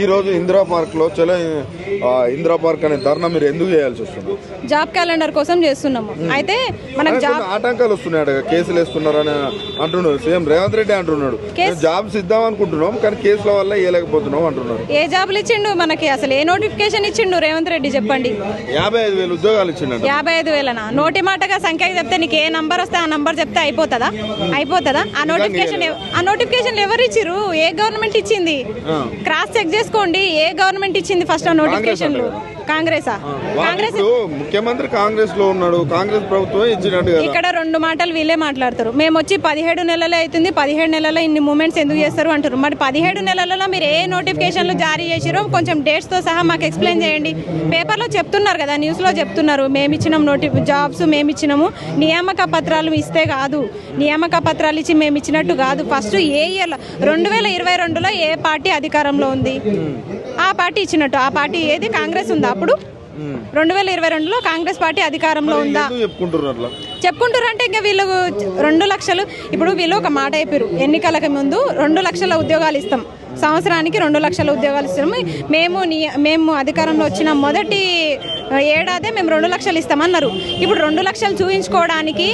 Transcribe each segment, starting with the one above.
ఈ రోజు ఇందిరా పార్క్ లో చలో ఇందిరా పార్క్ అనే ధర్నా మీరు ఎందుకు చేయాల్సి వస్తుంది? జాబ్ క్యాలెండర్ కోసం చేస్తున్నాము. అయితే మనకు జాబ్ ఆటంకాలు వస్తున్నాయి, కేసులు వేస్తున్నారని అంటున్నారు. సీఎం రేవంత్ రెడ్డి అంటున్నాడు జాబ్స్ ఇద్దాం అనుకుంటున్నాం కానీ కేసుల వల్ల ఇవ్వలేకపోతున్నాం అంటున్నారు. ఏ జాబులు ఇచ్చిండు మనకి? అసలు ఏ నోటిఫికేషన్ ఇచ్చిండు రేవంత్ రెడ్డి చెప్పండి? 55,000 ఉద్యోగాలు ఇచ్చిండు. 55,000 నోటి మాటగా సంఖ్యకి చెప్తే నీకు ఏ నంబర్ వస్తే ఆ నంబర్ చెప్తే అయిపోతుందా? ఆ నోటిఫికేషన్ ఎవరు ఇచ్చిర్రు? ఏ గవర్నమెంట్ ఇచ్చింది? క్రాస్ చెక్ చేసుకోండి. ఏ గవర్నమెంట్ ఇచ్చింది ఫస్ట్ ఆ నోటిఫికేషన్లు? కాంగ్రెస్ ముఖ్యమంత్రి కాంగ్రెస్ లో ఉన్నాడు, కాంగ్రెస్ ప్రభుత్వం ఇచ్చినట్టు. ఇక్కడ రెండు మాటలు వీళ్ళే మాట్లాడతారు. మేము వచ్చి 17 నెలలే అవుతుంది, 17 నెలల్లో ఇన్ని మూమెంట్స్ ఎందుకు చేస్తారు అంటారు. మరి 17 నెలలలో మీరు ఏ నోటిఫికేషన్లు జారీ చేసిరో కొంచెం డేట్స్ తో సహా మాకు ఎక్స్ప్లెయిన్ చేయండి. పేపర్లో చెప్తున్నారు కదా, న్యూస్ లో చెప్తున్నారు మేము ఇచ్చినాం జాబ్స్ మేము ఇచ్చినాము. నియామక పత్రాలు ఇస్తే కాదు, నియామక పత్రాలు ఇచ్చి మేము ఇచ్చినట్టు కాదు. ఫస్ట్ ఏ ఇయర్లో 2022లో ఏ పార్టీ అధికారంలో ఉంది ఆ పార్టీ ఇచ్చినట్టు. ఆ పార్టీ ఏది? కాంగ్రెస్ ఉందా అప్పుడు? 2022లో కాంగ్రెస్ పార్టీ అధికారంలో ఉందా? చెప్పుకుంటారు అంటే ఇంకా వీళ్ళు 2 లక్షలు. ఇప్పుడు వీళ్ళు ఒక మాట చెప్పారు ఎన్నికలకు ముందు 2 లక్షల ఉద్యోగాలు ఇస్తాం, సంవత్సరానికి 2 లక్షల ఉద్యోగాలు ఇస్తాము. మేము అధికారంలో వచ్చిన మొదటి ఏడాదే మేము 2 లక్షలు ఇస్తామన్నారు. ఇప్పుడు 2 లక్షలు చూపించుకోవడానికి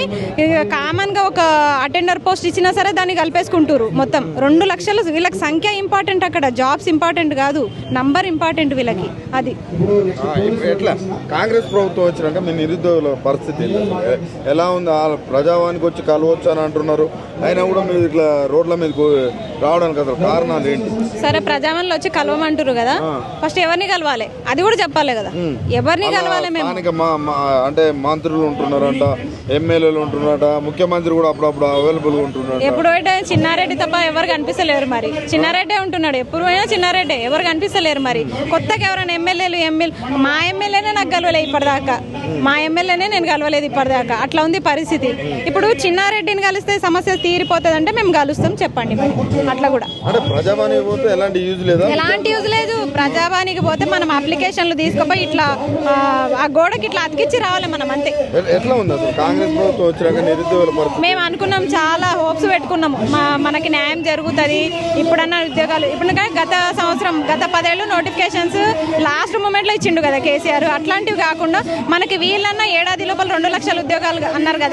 కామన్గా ఒక అటెండర్ పోస్ట్ ఇచ్చినా సరే దాన్ని కలిపేసుకుంటారు. మొత్తం 2 లక్షలు. వీళ్ళకి సంఖ్య ఇంపార్టెంట్, అక్కడ జాబ్స్ ఇంపార్టెంట్ కాదు, నంబర్ ఇంపార్టెంట్ వీళ్ళకి. అది ఎట్లా కాంగ్రెస్ ప్రభుత్వం వచ్చినాక మీ నిరుద్యోగుల పరిస్థితి ఎలా ఉంది? ప్రజావానికి వచ్చి కలవచ్చు అని అంటున్నారు, అయినా కూడా మీరు ఇట్లా రోడ్ల మీద రావడానికి అసలు కారణాలు ఏంటి? సరే, ప్రజావాణిలో వచ్చి కలవమంటారు కదా, ఫస్ట్ ఎవరిని కలవాలి అది కూడా చెప్పాలి కదా. ఎవరిని కలవాలి? మేము అంటే మంత్రులు ఉంటున్నారంట, ఎమ్మెల్యేలు ఉంటున్నారట, ముఖ్యమంత్రి కూడా అప్పుడప్పుడు అవైలబుల్ గా ఉంటున్నారు. ఎప్పుడు పోయినా చిన్నారెడ్డి తప్ప ఎవరు కనిపిస్తలేరు. మరి చిన్నారెడ్డే ఉంటున్నాడు, ఎప్పుడు పోయినా చిన్నారెడ్డే, ఎవరు కనిపిస్తలేరు. మరి కొత్తగా ఎవరైనా మా ఎమ్మెల్యేనే నాకు కలవలేదు ఇప్పటిదాకా, మా ఎమ్మెల్యేనే నేను కలవలేదు ఇప్పటిదాకా. అట్లా ఉంది పరిస్థితి. ఇప్పుడు చిన్నారెడ్డిని కలిస్తే సమస్య తీరిపోతుంది అంటే మేము కలుస్తాం, చెప్పండి. మరి అట్లా కూడా ఎలాంటి యూజ్ లేదు. ప్రజావానికి పోతే మనం అప్లికేషన్లు తీసుకుపోయి ఇట్లా ఆ గోడకి ఇట్లా అతికిచ్చి రావాలి మనం, అంతే. ఎట్లా ఉంది అసలు కాంగ్రెస్ ప్రభుత్వం వచ్చాక నిరుద్యోగుల పరిస్థితి? మేము అనుకున్నాం, చాలా హోప్స్ పెట్టుకున్నాము మనకి న్యాయం జరుగుతుంది ఇప్పుడన్నా ఉద్యోగాలు. ఇప్పుడు గత సంవత్సరం, గత 10 ఏళ్ళు నోటిఫికేషన్స్ లాస్ట్ మూమెంట్ లో ఇచ్చిండు కదా కేసీఆర్. అట్లాంటివి కాకుండా మనకి వీళ్ళన్నా ఏడాది లోపల 2 లక్షల ఉద్యోగాలు అన్నారు కదా.